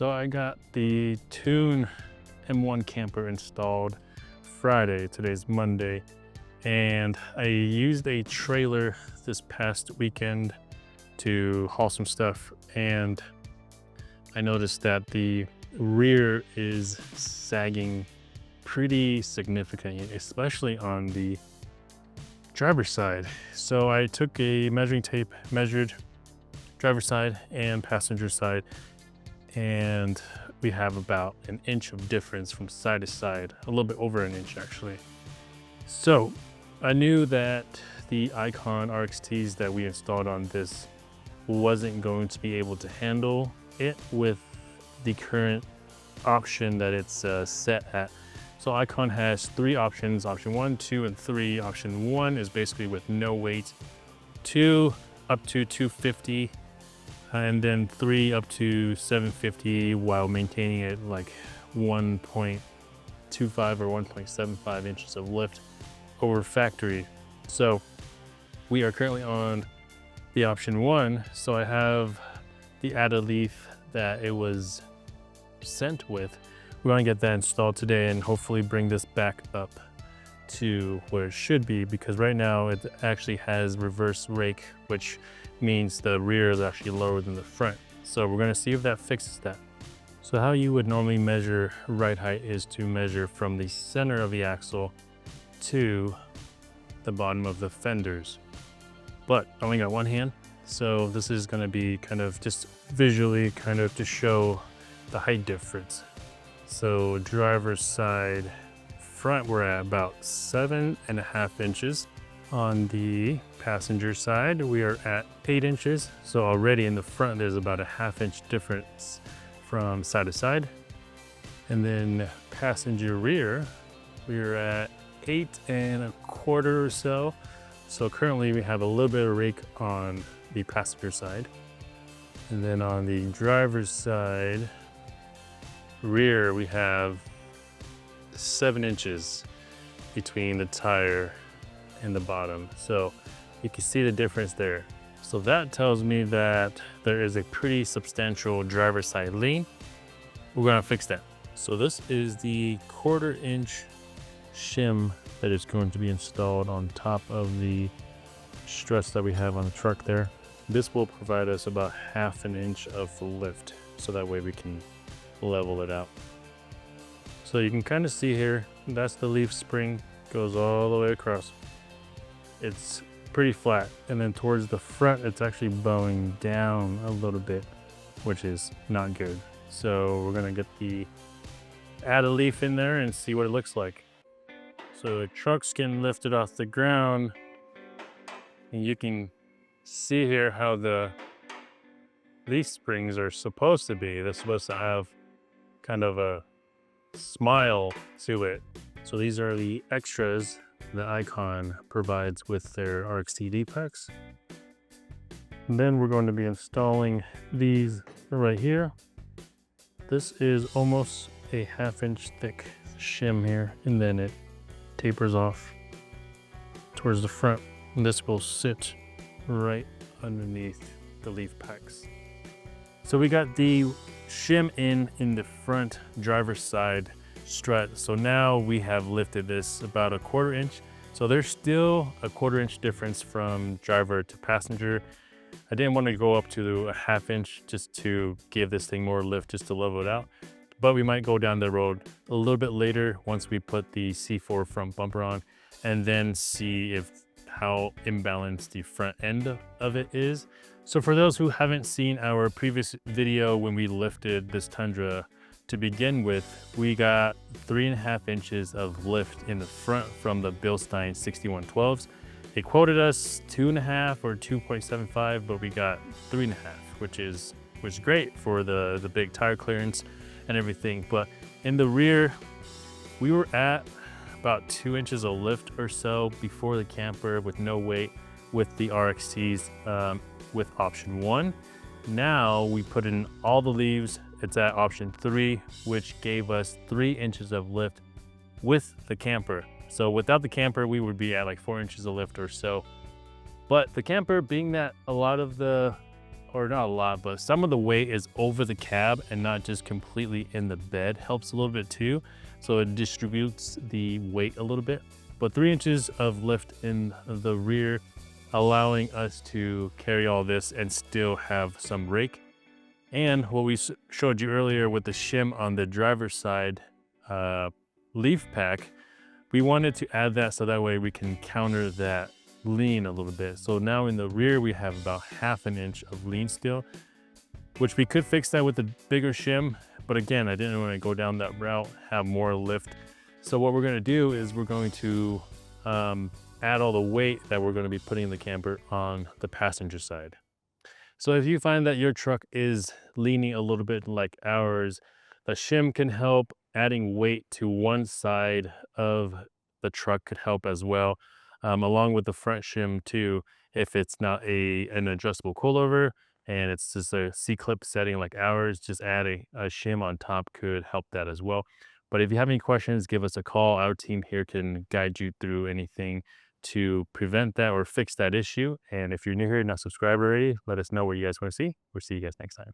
So I got the Tune M1 camper installed Friday. Today's Monday. And I used a trailer this past weekend to haul some stuff. And I noticed that the rear is sagging pretty significantly, especially on the driver's side. So I took a measuring tape, measured driver's side and passenger side, and we have about an inch of difference from side to side, a little bit over an inch actually. So I knew that the Icon RXTs that we installed on this wasn't going to be able to handle it with the current option that it's set at. So Icon has three options, option 1, 2, and 3. Option 1 is basically with no weight, 2 up to 250, and then 3 up to 750 while maintaining it like 1.25 or 1.75 inches of lift over factory. So we are currently on the option 1. So I have the added leaf that it was sent with. We want to get that installed today and hopefully bring this back up to where it should be, because right now it actually has reverse rake, which means the rear is actually lower than the front. So we're going to see if that fixes that. So how you would normally measure ride height is to measure from the center of the axle to the bottom of the fenders. But I only got one hand, so this is going to be kind of just visually kind of to show the height difference. So driver's side front, we're at about 7.5 inches. On the passenger side, we are at 8 inches. So already in the front, there's about a ½ inch difference from side to side. And then passenger rear, we're at 8.25 or so. So currently we have a little bit of rake on the passenger side. And then on the driver's side, rear, we have 7 inches between the tire and the bottom. So you can see the difference there. So that tells me that there is a pretty substantial driver's side lean. We're gonna fix that. So this is the 1/4 inch shim that is going to be installed on top of the struts that we have on the truck there. This will provide us about ½ inch of lift, so that way we can level it out. So you can kind of see here, that's the leaf spring, goes all the way across. It's pretty flat, and then towards the front it's actually bowing down a little bit, which is not good. So we're gonna get the add a leaf in there and see what it looks like. So the truck's getting lifted off the ground, and you can see here how the leaf springs are supposed to be. They're supposed to have kind of a smile to it. So these are the extras that Icon provides with their RXT D-packs. And then we're going to be installing these right here. This is almost a ½ inch thick shim here, and then it tapers off towards the front. And this will sit right underneath the leaf packs. So we got the shim in the front driver's side strut. So now we have lifted this about a 1/4 inch. So there's still a 1/4 inch difference from driver to passenger. I didn't want to go up to a ½ inch just to give this thing more lift, just to level it out. But we might go down the road a little bit later once we put the C4 front bumper on, and then see how imbalanced the front end of it is. So for those who haven't seen our previous video when we lifted this Tundra to begin with, we got 3.5 inches of lift in the front from the Bilstein 6112s. They quoted us 2.5 or 2.75, but we got 3.5, which is great for the big tire clearance and everything. But in the rear, we were at about 2 inches of lift or so before the camper with no weight with the RXTs with option 1. Now we put in all the leaves. It's at option 3, which gave us 3 inches of lift with the camper. So without the camper, we would be at like 4 inches of lift or so. But the camper, being that a lot of the or not a lot, but some of the weight is over the cab and not just completely in the bed. Helps a little bit too. So it distributes the weight a little bit. But 3 inches of lift in the rear, allowing us to carry all this and still have some rake. And what we showed you earlier with the shim on the driver's side leaf pack, we wanted to add that so that way we can counter that lean a little bit. So now in the rear, we have about 1/2 inch of lean still, which we could fix that with the bigger shim. But again, I didn't want to go down that route, have more lift. So what we're going to do is we're going to add all the weight that we're going to be putting in the camper on the passenger side. So if you find that your truck is leaning a little bit like ours, the shim can help. Adding weight to one side of the truck could help as well, along with the front shim too. If it's not an adjustable coilover and it's just a C-clip setting like ours, just add a shim on top could help that as well. But if you have any questions, give us a call. Our team here can guide you through anything to prevent that or fix that issue. And if you're new here and not subscribed already, let us know what you guys want to see. We'll see you guys next time.